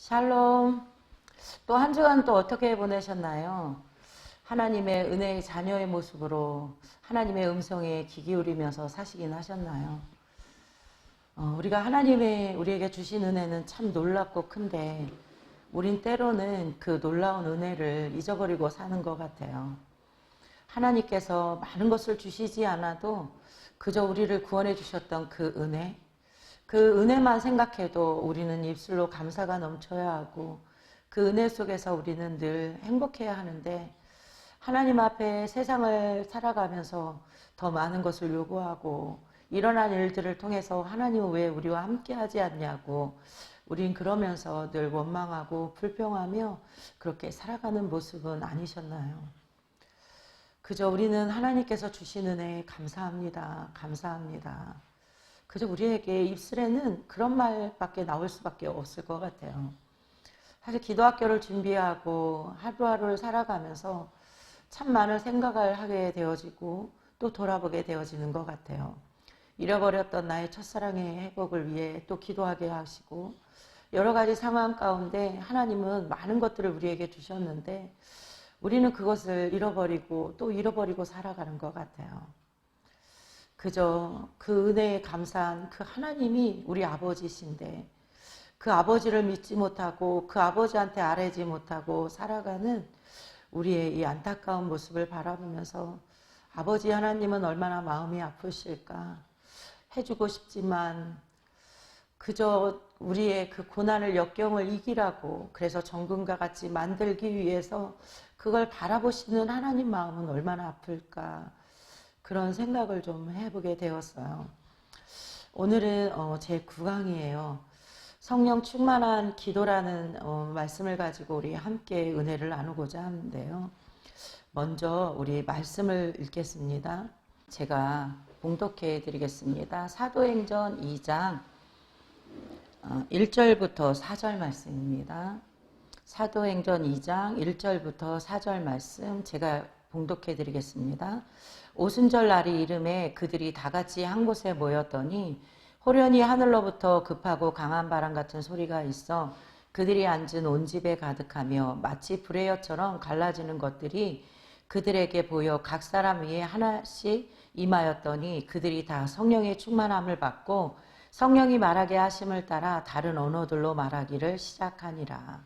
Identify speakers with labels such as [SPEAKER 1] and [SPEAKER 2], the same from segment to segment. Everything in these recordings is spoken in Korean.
[SPEAKER 1] 샬롬. 또 한 주간 또 어떻게 보내셨나요? 하나님의 은혜의 자녀의 모습으로 하나님의 음성에 귀 기울이면서 사시긴 하셨나요? 우리가 하나님의 우리에게 주신 은혜는 참 놀랍고 큰데 우린 때로는 그 놀라운 은혜를 잊어버리고 사는 것 같아요. 하나님께서 많은 것을 주시지 않아도 그저 우리를 구원해 주셨던 그 은혜만 생각해도 우리는 입술로 감사가 넘쳐야 하고 그 은혜 속에서 우리는 늘 행복해야 하는데 하나님 앞에 세상을 살아가면서 더 많은 것을 요구하고 일어난 일들을 통해서 하나님은 왜 우리와 함께 하지 않냐고 우린 그러면서 늘 원망하고 불평하며 그렇게 살아가는 모습은 아니셨나요? 그저 우리는 하나님께서 주신 은혜에 감사합니다. 감사합니다. 그저 우리에게 입술에는 그런 말밖에 나올 수밖에 없을 것 같아요. 사실 기도학교를 준비하고 하루하루를 살아가면서 참 많은 생각을 하게 되어지고 또 돌아보게 되어지는 것 같아요. 잃어버렸던 나의 첫사랑의 회복을 위해 또 기도하게 하시고 여러 가지 상황 가운데 하나님은 많은 것들을 우리에게 주셨는데 우리는 그것을 잃어버리고 또 잃어버리고 살아가는 것 같아요. 그저 그 은혜에 감사한 그 하나님이 우리 아버지신데 그 아버지를 믿지 못하고 그 아버지한테 아뢰지 못하고 살아가는 우리의 이 안타까운 모습을 바라보면서 아버지 하나님은 얼마나 마음이 아프실까 해주고 싶지만 그저 우리의 그 고난을 역경을 이기라고 그래서 정금과 같이 만들기 위해서 그걸 바라보시는 하나님 마음은 얼마나 아플까 그런 생각을 좀 해보게 되었어요. 오늘은 제 9강이에요. 성령 충만한 기도라는 말씀을 가지고 우리 함께 은혜를 나누고자 하는데요. 먼저 우리 말씀을 읽겠습니다. 제가 봉독해 드리겠습니다. 사도행전 2장 1절부터 4절 말씀입니다. 사도행전 2장 1절부터 4절 말씀 제가 봉독해 드리겠습니다. 오순절 날이 이름에 그들이 다 같이 한 곳에 모였더니 호련히 하늘로부터 급하고 강한 바람 같은 소리가 있어 그들이 앉은 온 집에 가득하며 마치 불의 엿처럼 갈라지는 것들이 그들에게 보여 각 사람 위에 하나씩 임하였더니 그들이 다 성령의 충만함을 받고 성령이 말하게 하심을 따라 다른 언어들로 말하기를 시작하니라.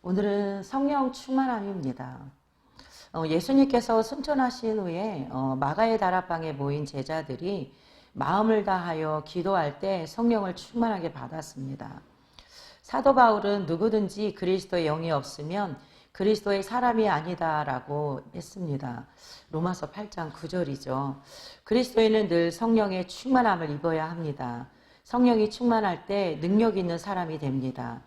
[SPEAKER 1] 오늘은 성령 충만함입니다. 예수님께서 승천하신 후에 마가의 다락방에 모인 제자들이 마음을 다하여 기도할 때 성령을 충만하게 받았습니다. 사도 바울은 누구든지 그리스도의 영이 없으면 그리스도의 사람이 아니다라고 했습니다. 로마서 8장 9절이죠. 그리스도인은 늘 성령의 충만함을 입어야 합니다. 성령이 충만할 때 능력 있는 사람이 됩니다.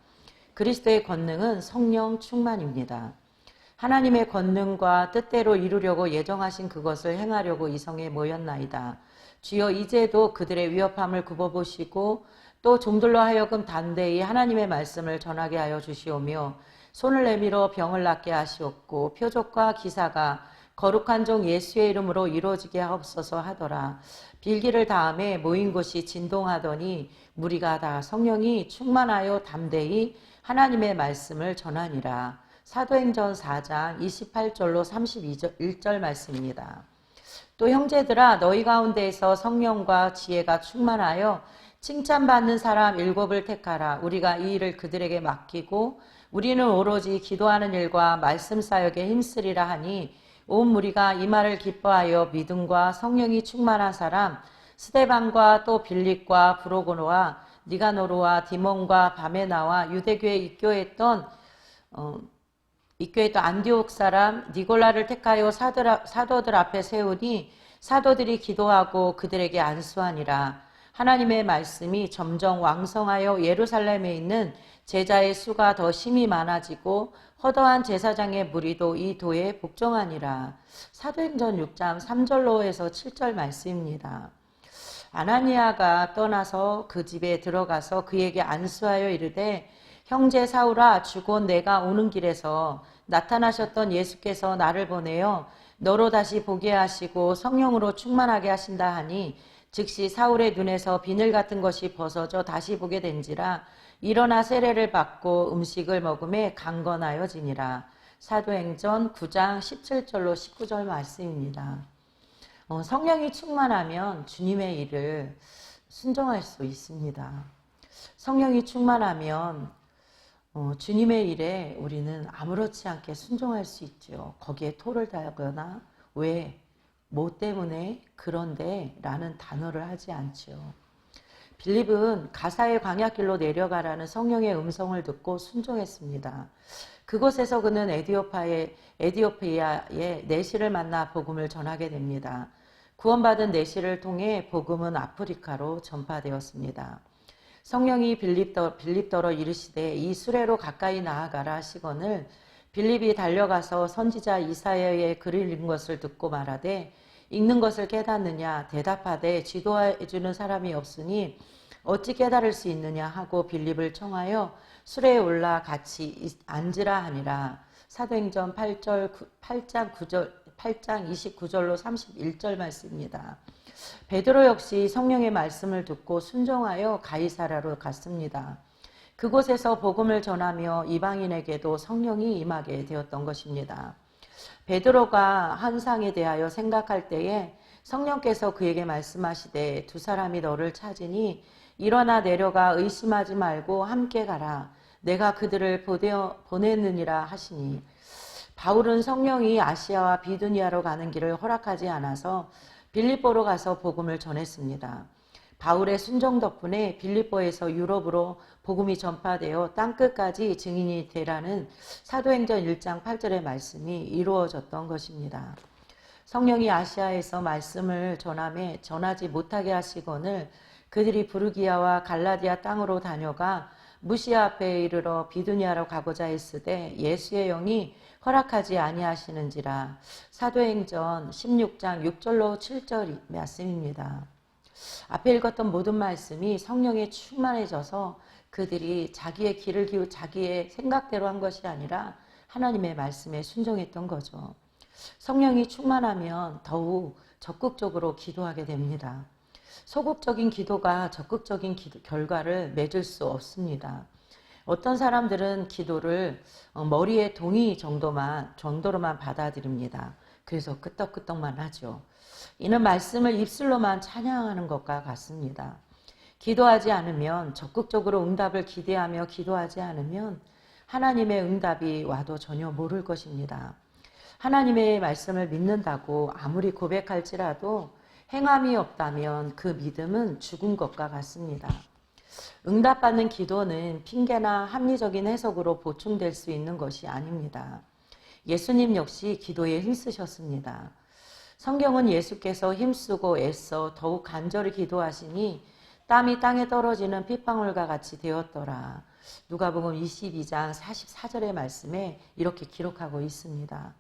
[SPEAKER 1] 그리스도의 권능은 성령 충만입니다. 하나님의 권능과 뜻대로 이루려고 예정하신 그것을 행하려고 이 성에 모였나이다. 주여 이제도 그들의 위협함을 굽어보시고 또 종들로 하여금 담대히 하나님의 말씀을 전하게 하여 주시오며 손을 내밀어 병을 낫게 하시옵고 표적과 기사가 거룩한 종 예수의 이름으로 이루어지게 하옵소서 하더라. 빌기를 다음에 모인 곳이 진동하더니 무리가 다 성령이 충만하여 담대히 하나님의 말씀을 전하니라. 사도행전 4장 28절로 31절 말씀입니다. 또 형제들아 너희 가운데에서 성령과 지혜가 충만하여 칭찬받는 사람 7을 택하라. 우리가 이 일을 그들에게 맡기고 우리는 오로지 기도하는 일과 말씀 사역에 힘쓰리라 하니 온 무리가 이 말을 기뻐하여 믿음과 성령이 충만한 사람 스데반과 또 빌립과 브로고노와 니가노르와 디몬과 바메나와 유대교에 입교했던 안디옥 사람 니골라를 택하여 사도들 앞에 세우니 사도들이 기도하고 그들에게 안수하니라. 하나님의 말씀이 점점 왕성하여 예루살렘에 있는 제자의 수가 더 심히 많아지고 허다한 제사장의 무리도 이 도에 복종하니라. 사도행전 6장 3절로 해서 7절 말씀입니다. 아나니아가 떠나서 그 집에 들어가서 그에게 안수하여 이르되 형제 사울아 주곧 내가 오는 길에서 나타나셨던 예수께서 나를 보내어 너로 다시 보게 하시고 성령으로 충만하게 하신다 하니 즉시 사울의 눈에서 비늘 같은 것이 벗어져 다시 보게 된지라. 일어나 세례를 받고 음식을 먹음에 강건하여지니라. 사도행전 9장 17절로 19절 말씀입니다. 성령이 충만하면 주님의 일을 순종할 수 있습니다. 성령이 충만하면 주님의 일에 우리는 아무렇지 않게 순종할 수 있죠. 거기에 토를 달거나 왜, 뭐 때문에, 그런데 라는 단어를 하지 않죠. 빌립은 가사의 광야길로 내려가라는 성령의 음성을 듣고 순종했습니다. 그곳에서 그는 에디오피아의 내시를 만나 복음을 전하게 됩니다. 구원받은 내시를 통해 복음은 아프리카로 전파되었습니다. 성령이 빌립더러 이르시되 이 수레로 가까이 나아가라 하시거늘 빌립이 달려가서 선지자 이사야의 글을 읽은 것을 듣고 말하되 읽는 것을 깨닫느냐 대답하되 지도해 주는 사람이 없으니 어찌 깨달을 수 있느냐 하고 빌립을 청하여 수레에 올라 같이 앉으라 하니라. 사도행전 8장 29절로 31절 말씀입니다. 베드로 역시 성령의 말씀을 듣고 순종하여 가이사랴로 갔습니다. 그곳에서 복음을 전하며 이방인에게도 성령이 임하게 되었던 것입니다. 베드로가 환상에 대하여 생각할 때에 성령께서 그에게 말씀하시되 두 사람이 너를 찾으니 일어나 내려가 의심하지 말고 함께 가라. 내가 그들을 보내느니라 하시니 바울은 성령이 아시아와 비두니아로 가는 길을 허락하지 않아서 빌립보로 가서 복음을 전했습니다. 바울의 순종 덕분에 빌립보에서 유럽으로 복음이 전파되어 땅끝까지 증인이 되라는 사도행전 1장 8절의 말씀이 이루어졌던 것입니다. 성령이 아시아에서 말씀을 전하지 못하게 하시거늘 그들이 부르기아와 갈라디아 땅으로 다녀가 무시아 앞에 이르러 비두니아로 가고자 했으되 예수의 영이 허락하지 아니하시는지라. 사도행전 16장 6절로 7절 말씀입니다. 앞에 읽었던 모든 말씀이 성령에 충만해져서 그들이 자기의 자기의 생각대로 한 것이 아니라 하나님의 말씀에 순종했던 거죠. 성령이 충만하면 더욱 적극적으로 기도하게 됩니다. 소극적인 기도가 적극적인 결과를 맺을 수 없습니다. 어떤 사람들은 기도를 머리에 동의 정도로만 받아들입니다. 그래서 끄떡끄떡만 하죠. 이는 말씀을 입술로만 찬양하는 것과 같습니다. 기도하지 않으면 적극적으로 응답을 기대하며 기도하지 않으면 하나님의 응답이 와도 전혀 모를 것입니다. 하나님의 말씀을 믿는다고 아무리 고백할지라도 행함이 없다면 그 믿음은 죽은 것과 같습니다. 응답받는 기도는 핑계나 합리적인 해석으로 보충될 수 있는 것이 아닙니다. 예수님 역시 기도에 힘쓰셨습니다. 성경은 예수께서 힘쓰고 애써 더욱 간절히 기도하시니 땀이 땅에 떨어지는 핏방울과 같이 되었더라. 누가복음 22장 44절의 말씀에 이렇게 기록하고 있습니다.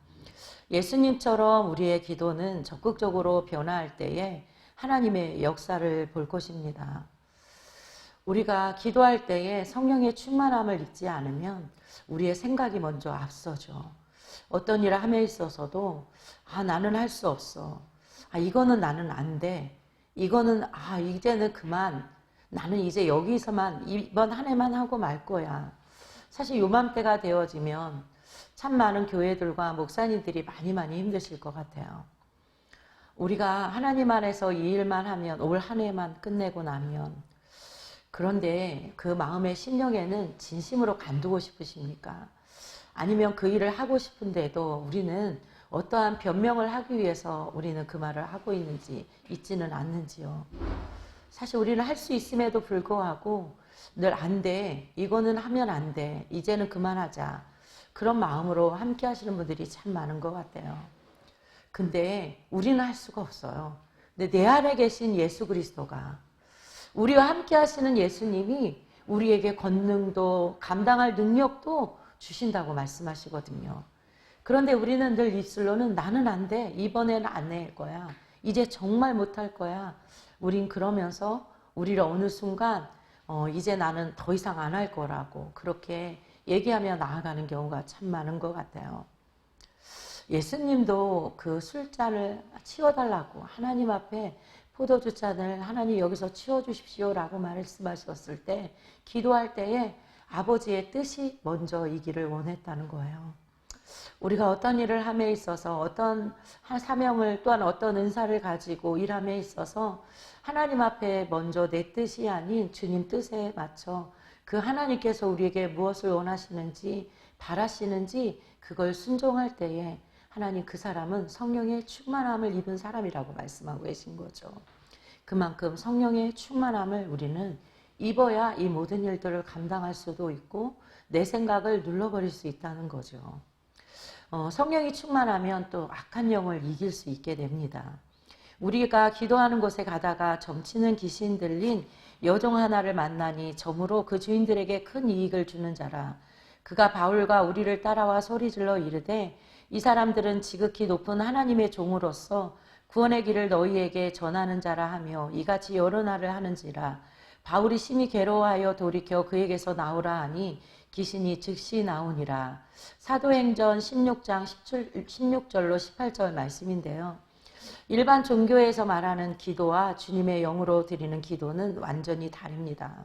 [SPEAKER 1] 예수님처럼 우리의 기도는 적극적으로 변화할 때에 하나님의 역사를 볼 것입니다. 우리가 기도할 때에 성령의 충만함을 잊지 않으면 우리의 생각이 먼저 앞서죠. 어떤 일을 함에 있어서도 나는 할 수 없어. 이거는 나는 안 돼. 이거는 이제는 그만. 나는 이제 여기서만 이번 한 해만 하고 말 거야. 사실 요맘때가 되어지면 참 많은 교회들과 목사님들이 많이 힘드실 것 같아요. 우리가 하나님 안에서 이 일만 하면 올 한 해만 끝내고 나면 그런데 그 마음의 심령에는 진심으로 간두고 싶으십니까? 아니면 그 일을 하고 싶은데도 우리는 어떠한 변명을 하기 위해서 우리는 그 말을 하고 있지는 않는지요. 사실 우리는 할 수 있음에도 불구하고 늘 안 돼. 이거는 하면 안 돼. 이제는 그만하자. 그런 마음으로 함께 하시는 분들이 참 많은 것 같아요. 근데 우리는 할 수가 없어요. 근데 내 안에 계신 예수 그리스도가 우리와 함께 하시는 예수님이 우리에게 권능도 감당할 능력도 주신다고 말씀하시거든요. 그런데 우리는 늘 입술로는 나는 안 돼. 이번에는 안 낼 거야. 이제 정말 못할 거야. 우린 그러면서 우리를 어느 순간 이제 나는 더 이상 안 할 거라고 그렇게 얘기하며 나아가는 경우가 참 많은 것 같아요. 예수님도 그 술잔을 치워달라고 하나님 앞에 포도주 잔을 하나님 여기서 치워주십시오라고 말씀하셨을 때 기도할 때에 아버지의 뜻이 먼저이기를 원했다는 거예요. 우리가 어떤 일을 함에 있어서 어떤 사명을 또한 어떤 은사를 가지고 일함에 있어서 하나님 앞에 먼저 내 뜻이 아닌 주님 뜻에 맞춰 그 하나님께서 우리에게 무엇을 원하시는지 바라시는지 그걸 순종할 때에 하나님 그 사람은 성령의 충만함을 입은 사람이라고 말씀하고 계신 거죠. 그만큼 성령의 충만함을 우리는 입어야 이 모든 일들을 감당할 수도 있고 내 생각을 눌러버릴 수 있다는 거죠. 성령이 충만하면 또 악한 영을 이길 수 있게 됩니다. 우리가 기도하는 곳에 가다가 점치는 귀신 들린 여종 하나를 만나니 점으로 그 주인들에게 큰 이익을 주는 자라. 그가 바울과 우리를 따라와 소리질러 이르되 이 사람들은 지극히 높은 하나님의 종으로서 구원의 길을 너희에게 전하는 자라 하며 이같이 여러 날을 하는지라. 바울이 심히 괴로워하여 돌이켜 그에게서 나오라 하니 귀신이 즉시 나오니라. 사도행전 16장 16절로 18절 말씀인데요. 일반 종교에서 말하는 기도와 주님의 영으로 드리는 기도는 완전히 다릅니다.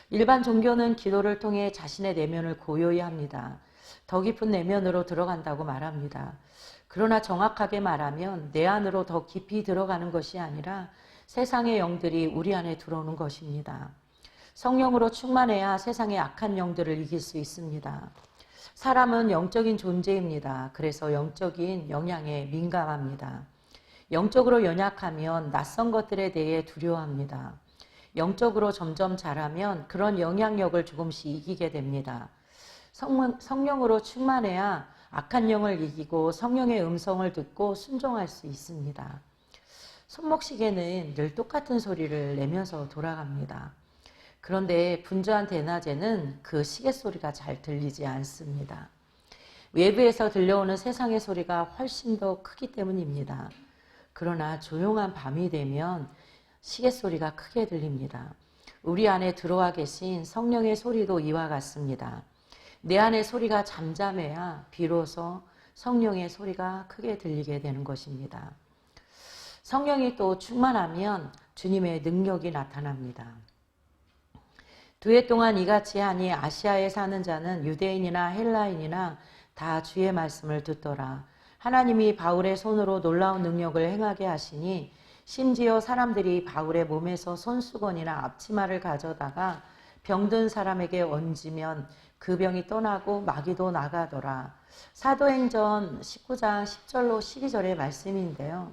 [SPEAKER 1] 일반 종교는 기도를 통해 자신의 내면을 고요히 합니다. 더 깊은 내면으로 들어간다고 말합니다. 그러나 정확하게 말하면 내 안으로 더 깊이 들어가는 것이 아니라 세상의 영들이 우리 안에 들어오는 것입니다. 성령으로 충만해야 세상의 악한 영들을 이길 수 있습니다. 사람은 영적인 존재입니다. 그래서 영적인 영향에 민감합니다. 영적으로 연약하면 낯선 것들에 대해 두려워합니다. 영적으로 점점 자라면 그런 영향력을 조금씩 이기게 됩니다. 성령으로 충만해야 악한 영을 이기고 성령의 음성을 듣고 순종할 수 있습니다. 손목시계는 늘 똑같은 소리를 내면서 돌아갑니다. 그런데 분주한 대낮에는 그 시계 소리가 잘 들리지 않습니다. 외부에서 들려오는 세상의 소리가 훨씬 더 크기 때문입니다. 그러나 조용한 밤이 되면 시계 소리가 크게 들립니다. 우리 안에 들어와 계신 성령의 소리도 이와 같습니다. 내 안의 소리가 잠잠해야 비로소 성령의 소리가 크게 들리게 되는 것입니다. 성령이 또 충만하면 주님의 능력이 나타납니다. 2해 동안 이같이 하니 아시아에 사는 자는 유대인이나 헬라인이나 다 주의 말씀을 듣더라. 하나님이 바울의 손으로 놀라운 능력을 행하게 하시니 심지어 사람들이 바울의 몸에서 손수건이나 앞치마를 가져다가 병든 사람에게 얹으면 그 병이 떠나고 마귀도 나가더라. 사도행전 19장 10절로 12절의 말씀인데요.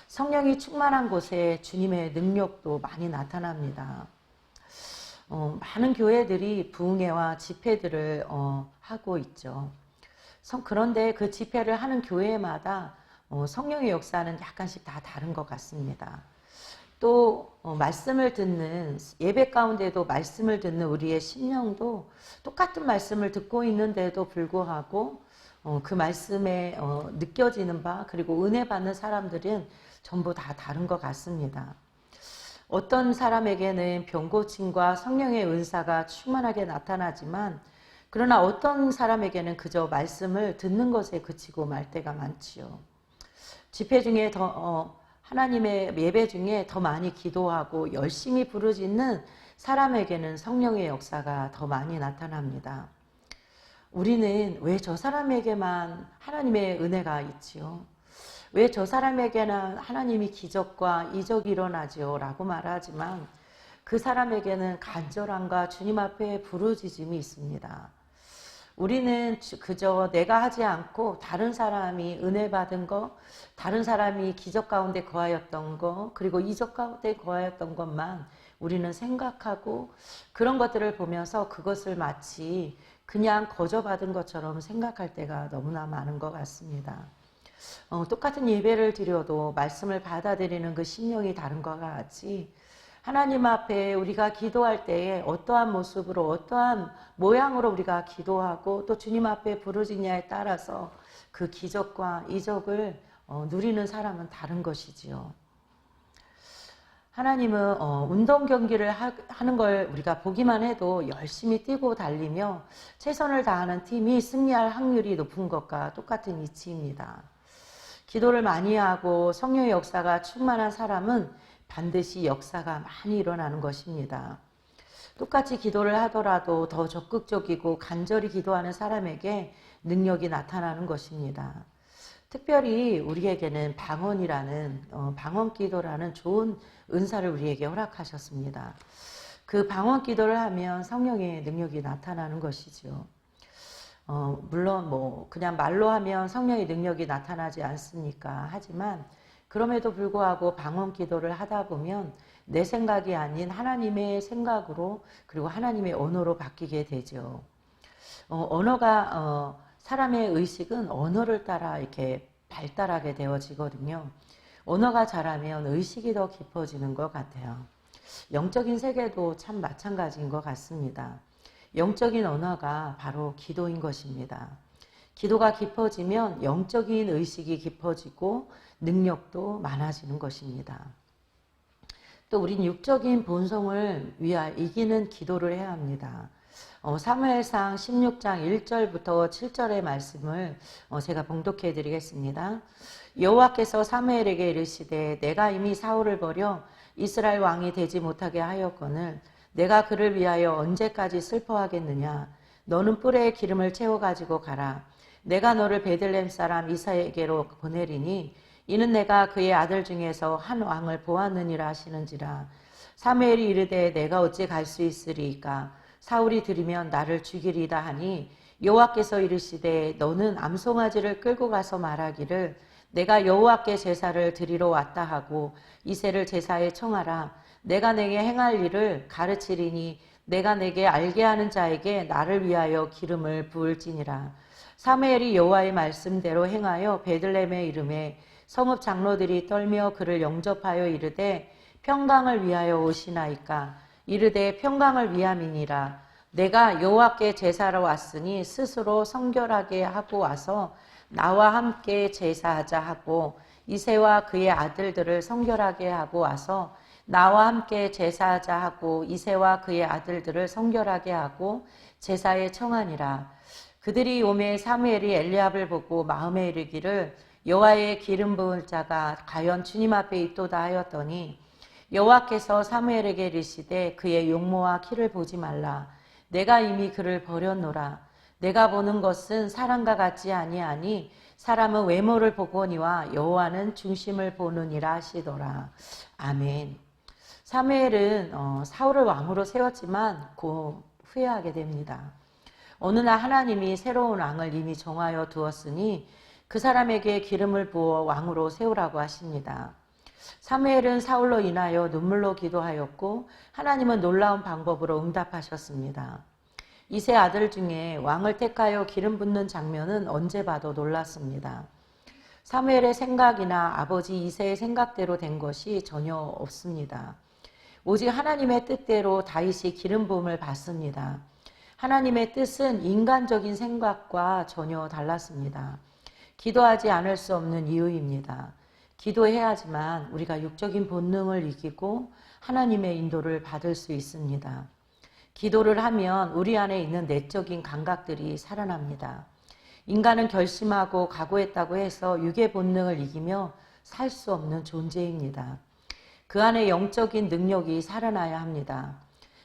[SPEAKER 1] 성령이 충만한 곳에 주님의 능력도 많이 나타납니다. 많은 교회들이 부흥회와 집회들을 하고 있죠. 그런데 그 집회를 하는 교회마다 성령의 역사는 약간씩 다 다른 것 같습니다. 또 말씀을 듣는 예배 가운데도 말씀을 듣는 우리의 심령도 똑같은 말씀을 듣고 있는데도 불구하고 그 말씀에 느껴지는 바 그리고 은혜 받는 사람들은 전부 다 다른 것 같습니다. 어떤 사람에게는 병고침과 성령의 은사가 충만하게 나타나지만 그러나 어떤 사람에게는 그저 말씀을 듣는 것에 그치고 말 때가 많지요. 집회 중에 하나님의 예배 중에 더 많이 기도하고 열심히 부르짖는 사람에게는 성령의 역사가 더 많이 나타납니다. 우리는 왜 저 사람에게만 하나님의 은혜가 있지요? 왜 저 사람에게는 하나님이 기적과 이적이 일어나지요? 라고 말하지만 그 사람에게는 간절함과 주님 앞에 부르짖음이 있습니다. 우리는 그저 내가 하지 않고 다른 사람이 은혜 받은 거, 다른 사람이 기적 가운데 거하였던 거, 그리고 이적 가운데 거하였던 것만 우리는 생각하고 그런 것들을 보면서 그것을 마치 그냥 거저받은 것처럼 생각할 때가 너무나 많은 것 같습니다. 똑같은 예배를 드려도 말씀을 받아들이는 그 심령이 다른 것과 같이 하나님 앞에 우리가 기도할 때에 어떠한 모습으로 어떠한 모양으로 우리가 기도하고 또 주님 앞에 부르짖냐에 따라서 그 기적과 이적을 누리는 사람은 다른 것이지요. 하나님은 운동 경기를 하는 걸 우리가 보기만 해도 열심히 뛰고 달리며 최선을 다하는 팀이 승리할 확률이 높은 것과 똑같은 이치입니다. 기도를 많이 하고 성령의 역사가 충만한 사람은 반드시 역사가 많이 일어나는 것입니다. 똑같이 기도를 하더라도 더 적극적이고 간절히 기도하는 사람에게 능력이 나타나는 것입니다. 특별히 우리에게는 방언 기도라는 좋은 은사를 우리에게 허락하셨습니다. 그 방언 기도를 하면 성령의 능력이 나타나는 것이죠. 물론 그냥 말로 하면 성령의 능력이 나타나지 않습니까? 하지만 그럼에도 불구하고 방언 기도를 하다 보면 내 생각이 아닌 하나님의 생각으로 그리고 하나님의 언어로 바뀌게 되죠. 언어가 사람의 의식은 언어를 따라 이렇게 발달하게 되어지거든요. 언어가 자라면 의식이 더 깊어지는 것 같아요. 영적인 세계도 참 마찬가지인 것 같습니다. 영적인 언어가 바로 기도인 것입니다. 기도가 깊어지면 영적인 의식이 깊어지고 능력도 많아지는 것입니다. 또 우린 육적인 본성을 이기는 기도를 해야 합니다. 사무엘상 16장 1절부터 7절의 말씀을 제가 봉독해 드리겠습니다. 여호와께서 사무엘에게 이르시되 내가 이미 사울을 버려 이스라엘 왕이 되지 못하게 하였거늘 내가 그를 위하여 언제까지 슬퍼하겠느냐. 너는 뿔에 기름을 채워 가지고 가라. 내가 너를 베들레헴 사람 이사에게로 보내리니 이는 내가 그의 아들 중에서 한 왕을 보았느니라 하시는지라. 사무엘이 이르되 내가 어찌 갈 수 있으리이까. 사울이 들으면 나를 죽이리다 하니 여호와께서 이르시되 너는 암송아지를 끌고 가서 말하기를 내가 여호와께 제사를 드리러 왔다 하고 이새를 제사에 청하라. 내가 내게 행할 일을 가르치리니 내가 내게 알게 하는 자에게 나를 위하여 기름을 부을지니라. 사무엘이 여호와의 말씀대로 행하여 베들레헴에 이르매 성읍 장로들이 떨며 그를 영접하여 이르되 평강을 위하여 오시나이까. 이르되 평강을 위함이니라. 내가 여호와께 제사로 왔으니 스스로 성결하게 하고 와서 나와 함께 제사하자 하고 이새와 그의 아들들을 성결하게 하고 와서 나와 함께 제사하자 하고 이새와 그의 아들들을 성결하게 하고 제사에 청하니라. 그들이 오매 사무엘이 엘리압을 보고 마음에 이르기를 여호와의 기름 부을 자가 과연 주님 앞에 있도다 하였더니 여호와께서 사무엘에게 이르시되 그의 용모와 키를 보지 말라. 내가 이미 그를 버렸노라. 내가 보는 것은 사람과 같지 아니하니 사람은 외모를 보거니와 여호와는 중심을 보느니라 하시더라. 아멘. 사무엘은 사울을 왕으로 세웠지만 곧 후회하게 됩니다. 어느 날 하나님이 새로운 왕을 이미 정하여 두었으니 그 사람에게 기름을 부어 왕으로 세우라고 하십니다. 사무엘은 사울로 인하여 눈물로 기도하였고 하나님은 놀라운 방법으로 응답하셨습니다. 이세 아들 중에 왕을 택하여 기름 붓는 장면은 언제 봐도 놀랐습니다. 사무엘의 생각이나 아버지 이세의 생각대로 된 것이 전혀 없습니다. 오직 하나님의 뜻대로 다윗이 기름 부음을 받습니다. 하나님의 뜻은 인간적인 생각과 전혀 달랐습니다. 기도하지 않을 수 없는 이유입니다. 기도해야지만 우리가 육적인 본능을 이기고 하나님의 인도를 받을 수 있습니다. 기도를 하면 우리 안에 있는 내적인 감각들이 살아납니다. 인간은 결심하고 각오했다고 해서 육의 본능을 이기며 살 수 없는 존재입니다. 그 안에 영적인 능력이 살아나야 합니다.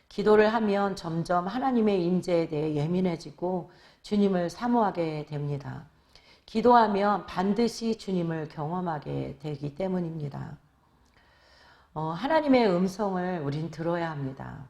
[SPEAKER 1] 기도를 하면 점점 하나님의 임재에 대해 예민해지고 주님을 사모하게 됩니다. 기도하면 반드시 주님을 경험하게 되기 때문입니다. 하나님의 음성을 우린 들어야 합니다.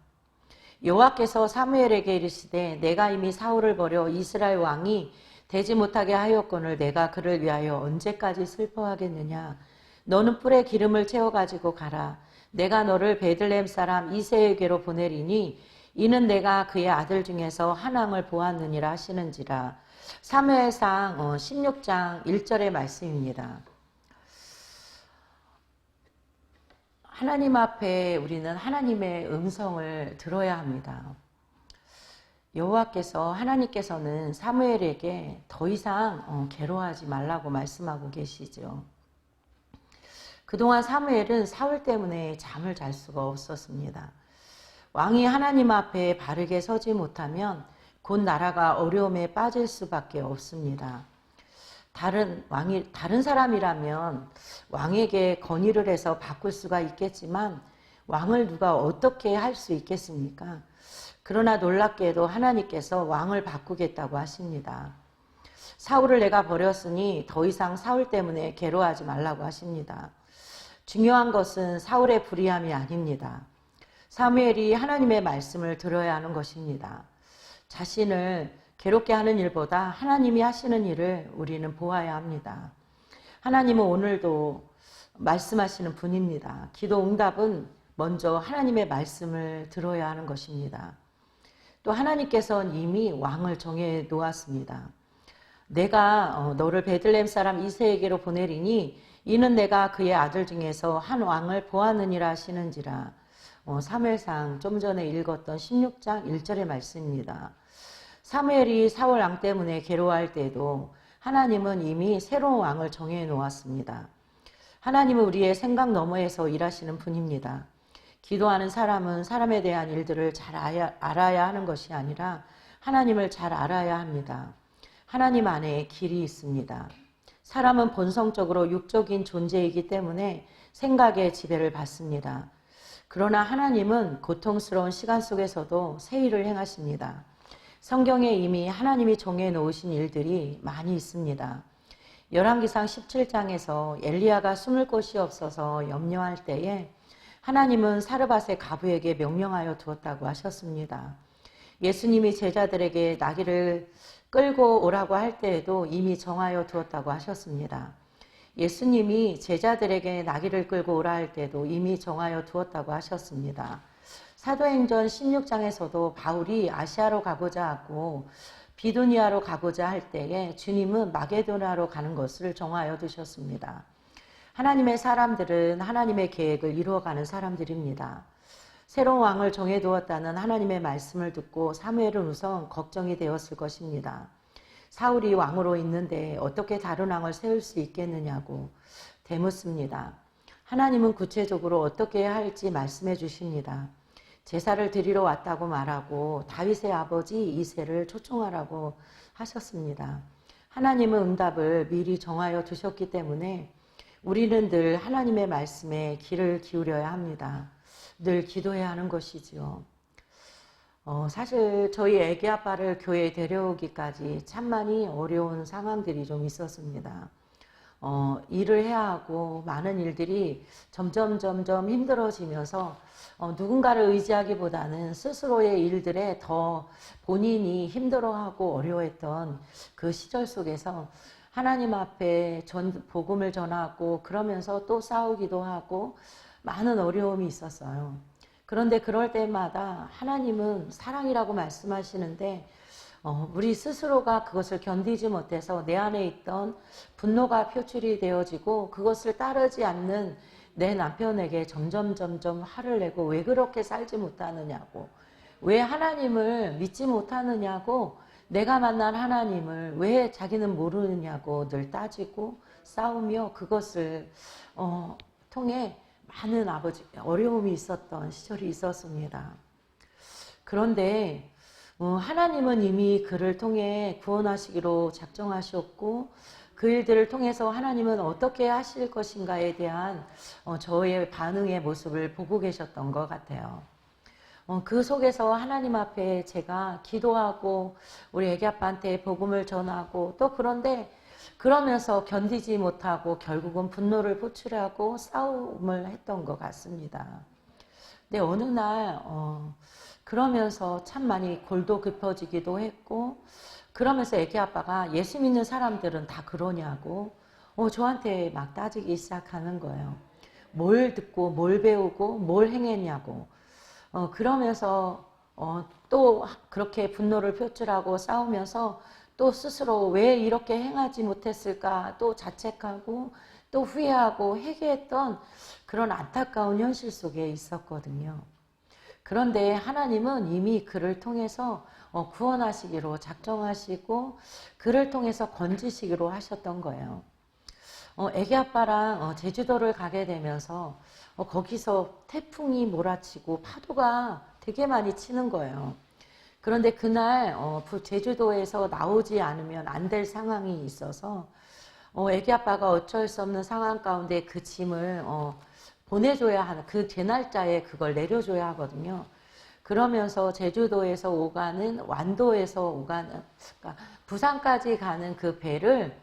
[SPEAKER 1] 여호와께서 사무엘에게 이르시되 내가 이미 사울을 버려 이스라엘 왕이 되지 못하게 하였거늘 내가 그를 위하여 언제까지 슬퍼하겠느냐. 너는 뿔에 기름을 채워가지고 가라. 내가 너를 베들레헴 사람 이새에게로 보내리니 이는 내가 그의 아들 중에서 한 왕을 보았느니라 하시는지라. 사무엘상 16장 1절의 말씀입니다. 하나님 앞에 우리는 하나님의 음성을 들어야 합니다. 하나님께서는 사무엘에게 더 이상 괴로워하지 말라고 말씀하고 계시죠. 그동안 사무엘은 사울 때문에 잠을 잘 수가 없었습니다. 왕이 하나님 앞에 바르게 서지 못하면 곧 나라가 어려움에 빠질 수밖에 없습니다. 다른 사람이라면 왕에게 건의를 해서 바꿀 수가 있겠지만 왕을 누가 어떻게 할 수 있겠습니까? 그러나 놀랍게도 하나님께서 왕을 바꾸겠다고 하십니다. 사울을 내가 버렸으니 더 이상 사울 때문에 괴로워하지 말라고 하십니다. 중요한 것은 사울의 불의함이 아닙니다. 사무엘이 하나님의 말씀을 들어야 하는 것입니다. 자신을 괴롭게 하는 일보다 하나님이 하시는 일을 우리는 보아야 합니다. 하나님은 오늘도 말씀하시는 분입니다. 기도 응답은 먼저 하나님의 말씀을 들어야 하는 것입니다. 또 하나님께서는 이미 왕을 정해 놓았습니다. 내가 너를 베들레헴 사람 이새에게로 보내리니 이는 내가 그의 아들 중에서 한 왕을 보았느니라 하시는지라. 사무엘상 좀 전에 읽었던 16장 1절의 말씀입니다. 사무엘이 사울 왕 때문에 괴로워할 때도 하나님은 이미 새로운 왕을 정해 놓았습니다. 하나님은 우리의 생각 너머에서 일하시는 분입니다. 기도하는 사람은 사람에 대한 일들을 잘 알아야 하는 것이 아니라 하나님을 잘 알아야 합니다. 하나님 안에 길이 있습니다. 사람은 본성적으로 육적인 존재이기 때문에 생각의 지배를 받습니다. 그러나 하나님은 고통스러운 시간 속에서도 새 일을 행하십니다. 성경에 이미 하나님이 정해 놓으신 일들이 많이 있습니다. 열왕기상 17장에서 엘리야가 숨을 곳이 없어서 염려할 때에 하나님은 사르밧의 가부에게 명령하여 두었다고 하셨습니다. 예수님이 제자들에게 나귀를 끌고 오라고 할 때에도 이미 정하여 두었다고 하셨습니다. 예수님이 제자들에게 나귀를 끌고 오라 할 때도 이미 정하여 두었다고 하셨습니다. 사도행전 16장에서도 바울이 아시아로 가고자 하고 비두니아로 가고자 할 때에 주님은 마게도나로 가는 것을 정하여 두셨습니다. 하나님의 사람들은 하나님의 계획을 이루어가는 사람들입니다. 새로운 왕을 정해두었다는 하나님의 말씀을 듣고 사무엘은 우선 걱정이 되었을 것입니다. 사울이 왕으로 있는데 어떻게 다른 왕을 세울 수 있겠느냐고 되묻습니다. 하나님은 구체적으로 어떻게 해야 할지 말씀해 주십니다. 제사를 드리러 왔다고 말하고 다윗의 아버지 이새를 초청하라고 하셨습니다. 하나님은 응답을 미리 정하여 두셨기 때문에 우리는 늘 하나님의 말씀에 귀를 기울여야 합니다. 늘 기도해야 하는 것이지요. 사실 저희 애기 아빠를 교회에 데려오기까지 참 많이 어려운 상황들이 좀 있었습니다. 일을 해야 하고 많은 일들이 점점 힘들어지면서 누군가를 의지하기보다는 스스로의 일들에 더 본인이 힘들어하고 어려워했던 그 시절 속에서 하나님 앞에 복음을 전하고 그러면서 또 싸우기도 하고 많은 어려움이 있었어요. 그런데 그럴 때마다 하나님은 사랑이라고 말씀하시는데 우리 스스로가 그것을 견디지 못해서 내 안에 있던 분노가 표출이 되어지고 그것을 따르지 않는 내 남편에게 점점 화를 내고 왜 그렇게 살지 못하느냐고, 왜 하나님을 믿지 못하느냐고, 내가 만난 하나님을 왜 자기는 모르느냐고 늘 따지고 싸우며 그것을 통해 많은 어려움이 있었던 시절이 있었습니다. 그런데 하나님은 이미 그를 통해 구원하시기로 작정하셨고 그 일들을 통해서 하나님은 어떻게 하실 것인가에 대한 저의 반응의 모습을 보고 계셨던 것 같아요. 그 속에서 하나님 앞에 제가 기도하고 우리 애기 아빠한테 복음을 전하고 또 그러면서 견디지 못하고 결국은 분노를 표출하고 싸움을 했던 것 같습니다. 근데 어느 날 그러면서 참 많이 골도 깊어지기도 했고 그러면서 애기 아빠가 예수 믿는 사람들은 다 그러냐고 저한테 막 따지기 시작하는 거예요. 뭘 듣고 뭘 배우고 뭘 행했냐고. 그러면서 또 그렇게 분노를 표출하고 싸우면서 또 스스로 왜 이렇게 행하지 못했을까 또 자책하고 또 후회하고 회개했던 그런 안타까운 현실 속에 있었거든요. 그런데 하나님은 이미 그를 통해서 구원하시기로 작정하시고 그를 통해서 건지시기로 하셨던 거예요. 애기 아빠랑 제주도를 가게 되면서 거기서 태풍이 몰아치고 파도가 되게 많이 치는 거예요. 그런데 그날 제주도에서 나오지 않으면 안 될 상황이 있어서 애기 아빠가 어쩔 수 없는 상황 가운데 그 짐을 보내줘야 하는 그 제 날짜에 그걸 내려줘야 하거든요. 그러면서 제주도에서 오가는 완도에서 오가는 그러니까 부산까지 가는 그 배를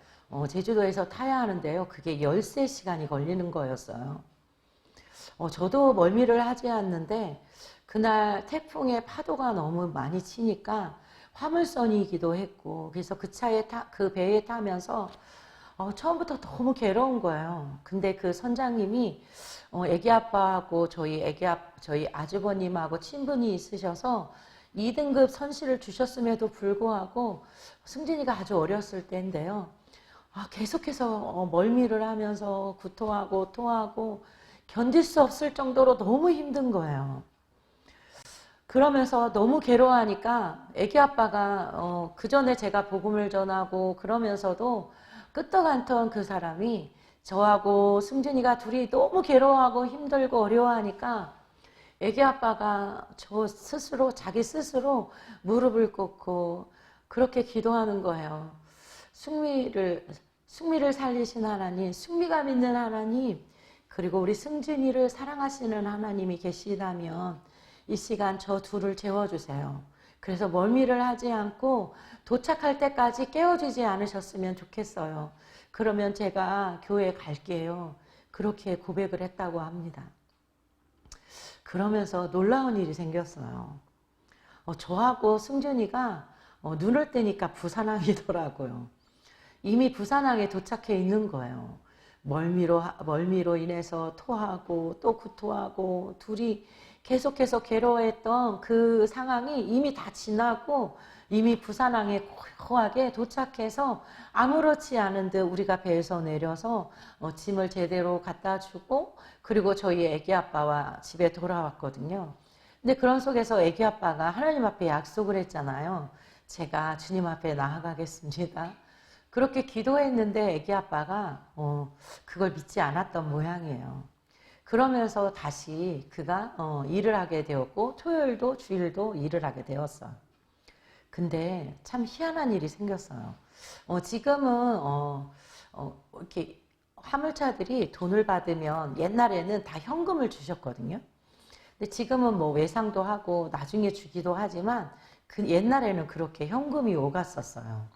[SPEAKER 1] 제주도에서 타야 하는데요. 그게 13시간이 걸리는 거였어요. 저도 멀미를 하지 않는데 그날 태풍의 파도가 너무 많이 치니까 화물선이기도 했고 그래서 그 배에 타면서 처음부터 너무 괴로운 거예요. 근데 그 선장님이 애기 아빠하고 저희 아주버님하고 친분이 있으셔서 2등급 선실을 주셨음에도 불구하고 승진이가 아주 어렸을 때인데요. 계속해서 멀미를 하면서 구토하고 토하고 견딜 수 없을 정도로 너무 힘든 거예요. 그러면서 너무 괴로워하니까 애기 아빠가 그 전에 제가 복음을 전하고 그러면서도 끄떡한턴 그 사람이 저하고 승준이가 둘이 너무 괴로워하고 힘들고 어려워하니까 애기 아빠가 자기 스스로 무릎을 꿇고 그렇게 기도하는 거예요. 승미를 살리신 하나님, 승미가 믿는 하나님, 그리고 우리 승준이를 사랑하시는 하나님이 계시다면 이 시간 저 둘을 재워주세요. 그래서 멀미를 하지 않고 도착할 때까지 깨워주지 않으셨으면 좋겠어요. 그러면 제가 교회에 갈게요. 그렇게 고백을 했다고 합니다. 그러면서 놀라운 일이 생겼어요. 저하고 승준이가 눈을 떼니까 부산항이더라고요. 이미 부산항에 도착해 있는 거예요. 멀미로 인해서 토하고 또 구토하고 둘이 계속해서 괴로워했던 그 상황이 이미 다 지나고 이미 부산항에 고요하게 도착해서 아무렇지 않은 듯 우리가 배에서 내려서 짐을 제대로 갖다 주고 그리고 저희 애기 아빠와 집에 돌아왔거든요. 근데 그런 속에서 애기 아빠가 하나님 앞에 약속을 했잖아요. 제가 주님 앞에 나아가겠습니다. 그렇게 기도했는데 애기 아빠가 그걸 믿지 않았던 모양이에요. 그러면서 다시 그가 일을 하게 되었고 토요일도 주일도 일을 하게 되었어요. 근데 참 희한한 일이 생겼어요. 지금은 이렇게 화물차들이 돈을 받으면 옛날에는 다 현금을 주셨거든요. 근데 지금은 뭐 외상도 하고 나중에 주기도 하지만 그 옛날에는 그렇게 현금이 오갔었어요.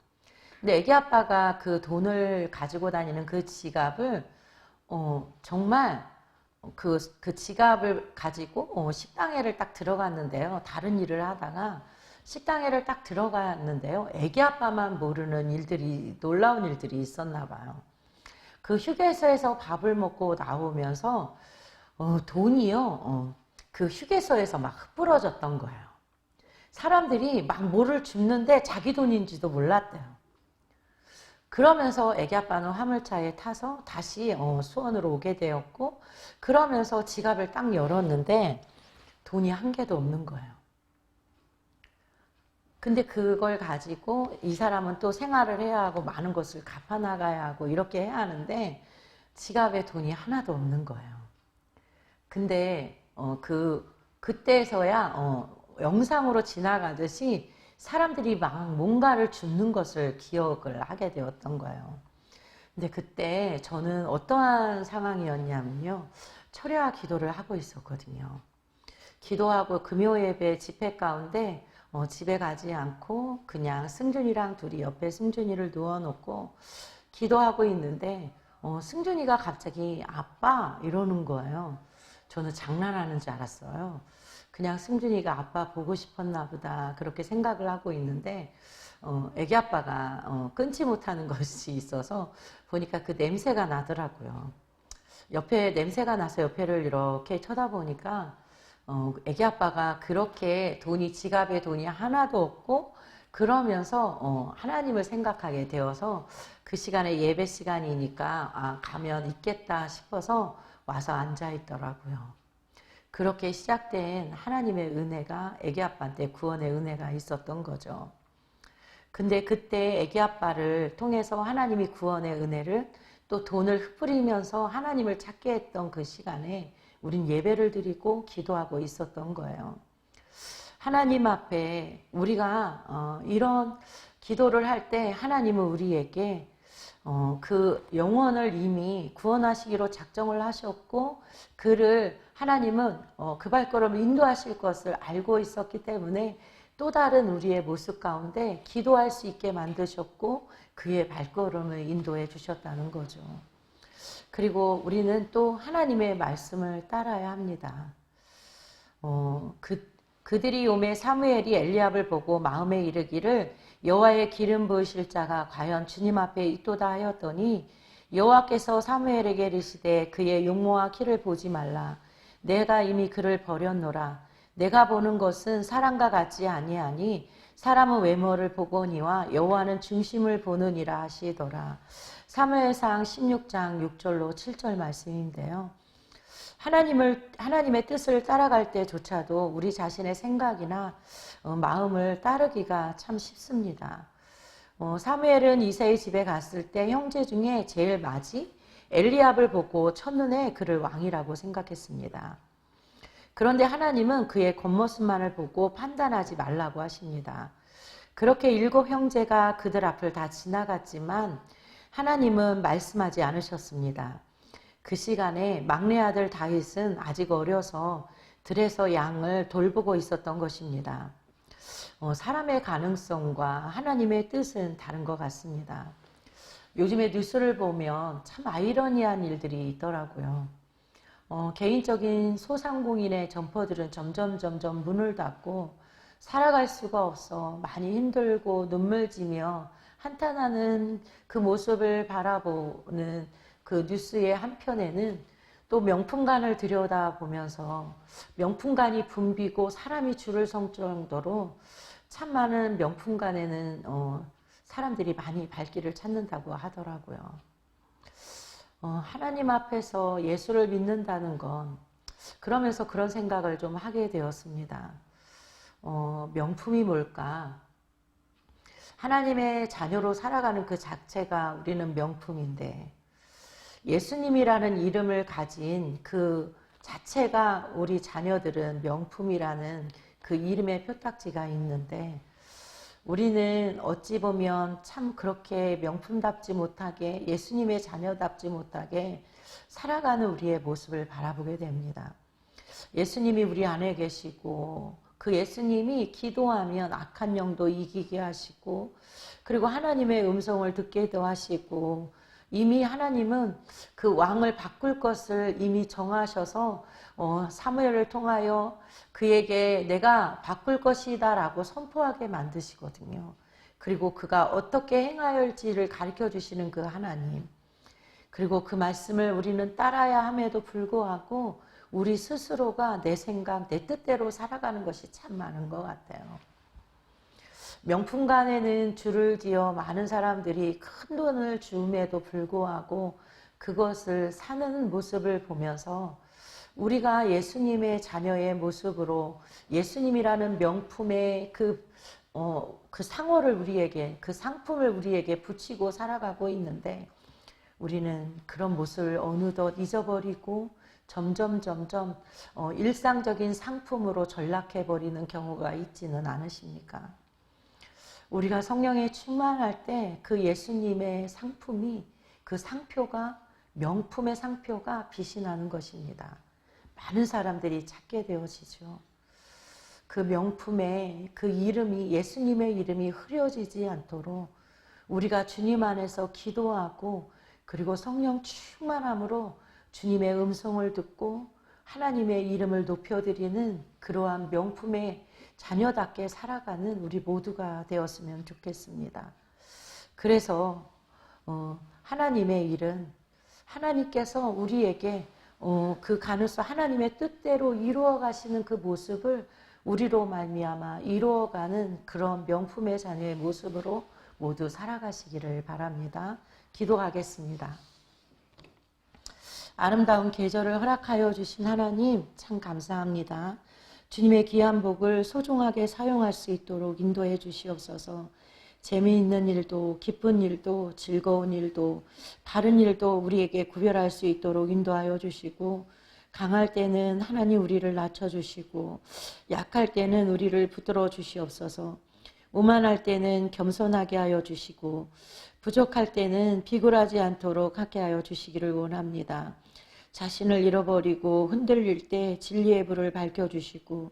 [SPEAKER 1] 근데 애기 아빠가 그 돈을 가지고 다니는 그 지갑을 정말 그 지갑을 가지고 식당에를 딱 들어갔는데요. 다른 일을 하다가 식당에를 딱 들어갔는데요. 애기 아빠만 모르는 놀라운 일들이 있었나 봐요. 그 휴게소에서 밥을 먹고 나오면서 돈이요. 그 휴게소에서 막 흩뿌러졌던 거예요. 사람들이 막 뭐를 줍는데 자기 돈인지도 몰랐대요. 그러면서 애기 아빠는 화물차에 타서 다시 수원으로 오게 되었고 그러면서 지갑을 딱 열었는데 돈이 한 개도 없는 거예요. 근데 그걸 가지고 이 사람은 또 생활을 해야 하고 많은 것을 갚아 나가야 하고 이렇게 해야 하는데 지갑에 돈이 하나도 없는 거예요. 근데 그때서야 영상으로 지나가듯이 사람들이 막 뭔가를 줍는 것을 기억을 하게 되었던 거예요. 근데 그때 저는 어떠한 상황이었냐면요. 철야 기도를 하고 있었거든요. 기도하고 금요 예배 집회 가운데 집에 가지 않고 그냥 승준이랑 둘이 옆에 승준이를 누워놓고 기도하고 있는데 승준이가 갑자기 아빠 이러는 거예요. 저는 장난하는 줄 알았어요. 그냥 승준이가 아빠 보고 싶었나 보다 그렇게 생각을 하고 있는데 애기 아빠가 끊지 못하는 것이 있어서 보니까 그 냄새가 나더라고요. 옆에 냄새가 나서 옆에를 이렇게 쳐다보니까 애기 아빠가 그렇게 지갑에 돈이 하나도 없고 그러면서 하나님을 생각하게 되어서 그 시간에 예배 시간이니까 가면 있겠다 싶어서 와서 앉아 있더라고요. 그렇게 시작된 하나님의 은혜가 애기 아빠한테 구원의 은혜가 있었던 거죠. 근데 그때 애기 아빠를 통해서 하나님이 구원의 은혜를 또 돈을 흩뿌리면서 하나님을 찾게 했던 그 시간에 우린 예배를 드리고 기도하고 있었던 거예요. 하나님 앞에 우리가 이런 기도를 할 때 하나님은 우리에게 그 영혼을 이미 구원하시기로 작정을 하셨고 그를 하나님은 그 발걸음을 인도하실 것을 알고 있었기 때문에 또 다른 우리의 모습 가운데 기도할 수 있게 만드셨고 그의 발걸음을 인도해 주셨다는 거죠. 그리고 우리는 또 하나님의 말씀을 따라야 합니다. 그들이 오매 사무엘이 엘리압을 보고 마음에 이르기를 여호와의 기름 부으실 자가 과연 주님 앞에 있도다 하였더니 여호와께서 사무엘에게 이르시되 그의 용모와 키를 보지 말라. 내가 이미 그를 버렸노라. 내가 보는 것은 사람과 같지 아니하니 사람은 외모를 보거니와 여호와는 중심을 보느니라 하시더라. 사무엘상 16장 6절로 7절 말씀인데요. 하나님의 뜻을 따라갈 때조차도 우리 자신의 생각이나 마음을 따르기가 참 쉽습니다. 사무엘은 이새의 집에 갔을 때 형제 중에 제일 맞이 엘리압을 보고 첫눈에 그를 왕이라고 생각했습니다. 그런데 하나님은 그의 겉모습만을 보고 판단하지 말라고 하십니다. 그렇게 7 형제가 그들 앞을 다 지나갔지만 하나님은 말씀하지 않으셨습니다. 그 시간에 막내 아들 다윗은 아직 어려서 들에서 양을 돌보고 있었던 것입니다. 사람의 가능성과 하나님의 뜻은 다른 것 같습니다. 요즘에 뉴스를 보면 참 아이러니한 일들이 있더라고요. 개인적인 소상공인의 점포들은 점점 문을 닫고 살아갈 수가 없어 많이 힘들고 눈물지며 한탄하는 그 모습을 바라보는 그 뉴스의 한편에는 또 명품관을 들여다보면서 명품관이 붐비고 사람이 줄을 설 정도로 참 많은 명품관에는 사람들이 많이 발길을 찾는다고 하더라고요. 하나님 앞에서 예수를 믿는다는 건 그러면서 그런 생각을 좀 하게 되었습니다. 명품이 뭘까? 하나님의 자녀로 살아가는 그 자체가 우리는 명품인데 예수님이라는 이름을 가진 그 자체가 우리 자녀들은 명품이라는 그 이름의 표딱지가 있는데 우리는 어찌 보면 참 그렇게 명품답지 못하게 예수님의 자녀답지 못하게 살아가는 우리의 모습을 바라보게 됩니다. 예수님이 우리 안에 계시고 그 예수님이 기도하면 악한 영도 이기게 하시고 그리고 하나님의 음성을 듣게도 하시고 이미 하나님은 그 왕을 바꿀 것을 이미 정하셔서 사무엘을 통하여 그에게 내가 바꿀 것이다 라고 선포하게 만드시거든요. 그리고 그가 어떻게 행하여야 할지를 가르쳐 주시는 그 하나님. 그리고 그 말씀을 우리는 따라야 함에도 불구하고 우리 스스로가 내 생각, 내 뜻대로 살아가는 것이 참 많은 것 같아요. 명품관에는 줄을 지어 많은 사람들이 큰 돈을 주음에도 불구하고 그것을 사는 모습을 보면서 우리가 예수님의 자녀의 모습으로 예수님이라는 명품의 그 상호를 우리에게, 그 상품을 우리에게 붙이고 살아가고 있는데 우리는 그런 모습을 어느덧 잊어버리고 점점 일상적인 상품으로 전락해버리는 경우가 있지는 않으십니까? 우리가 성령에 충만할 때 그 예수님의 상품이 그 상표가 명품의 상표가 빛이 나는 것입니다. 많은 사람들이 찾게 되어지죠. 그 명품의 그 이름이 예수님의 이름이 흐려지지 않도록 우리가 주님 안에서 기도하고 그리고 성령 충만함으로 주님의 음성을 듣고 하나님의 이름을 높여드리는 그러한 명품의 자녀답게 살아가는 우리 모두가 되었으면 좋겠습니다. 그래서 하나님의 일은 하나님께서 우리에게 그 가능성 하나님의 뜻대로 이루어 가시는 그 모습을 우리로 말미암아 이루어가는 그런 명품의 자녀의 모습으로 모두 살아가시기를 바랍니다. 기도하겠습니다. 아름다운 계절을 허락하여 주신 하나님 참 감사합니다. 주님의 귀한 복을 소중하게 사용할 수 있도록 인도해 주시옵소서. 재미있는 일도 기쁜 일도 즐거운 일도 바른 일도 우리에게 구별할 수 있도록 인도하여 주시고 강할 때는 하나님 우리를 낮춰주시고 약할 때는 우리를 붙들어 주시옵소서. 오만할 때는 겸손하게 하여 주시고 부족할 때는 비굴하지 않도록 하게 하여 주시기를 원합니다. 자신을 잃어버리고 흔들릴 때 진리의 불을 밝혀주시고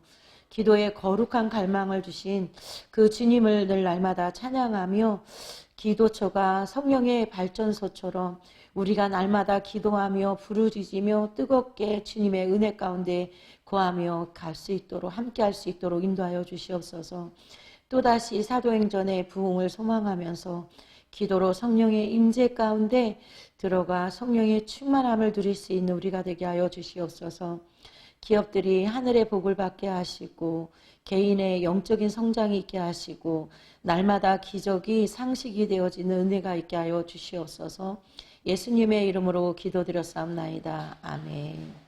[SPEAKER 1] 기도에 거룩한 갈망을 주신 그 주님을 늘 날마다 찬양하며 기도처가 성령의 발전소처럼 우리가 날마다 기도하며 부르짖으며 뜨겁게 주님의 은혜 가운데 거하며 갈 수 있도록 함께 할 수 있도록 인도하여 주시옵소서. 또다시 사도행전의 부흥을 소망하면서 기도로 성령의 임재 가운데 들어가 성령의 충만함을 누릴 수 있는 우리가 되게 하여 주시옵소서. 기업들이 하늘의 복을 받게 하시고 개인의 영적인 성장이 있게 하시고 날마다 기적이 상식이 되어지는 은혜가 있게 하여 주시옵소서. 예수님의 이름으로 기도드렸사옵나이다. 아멘.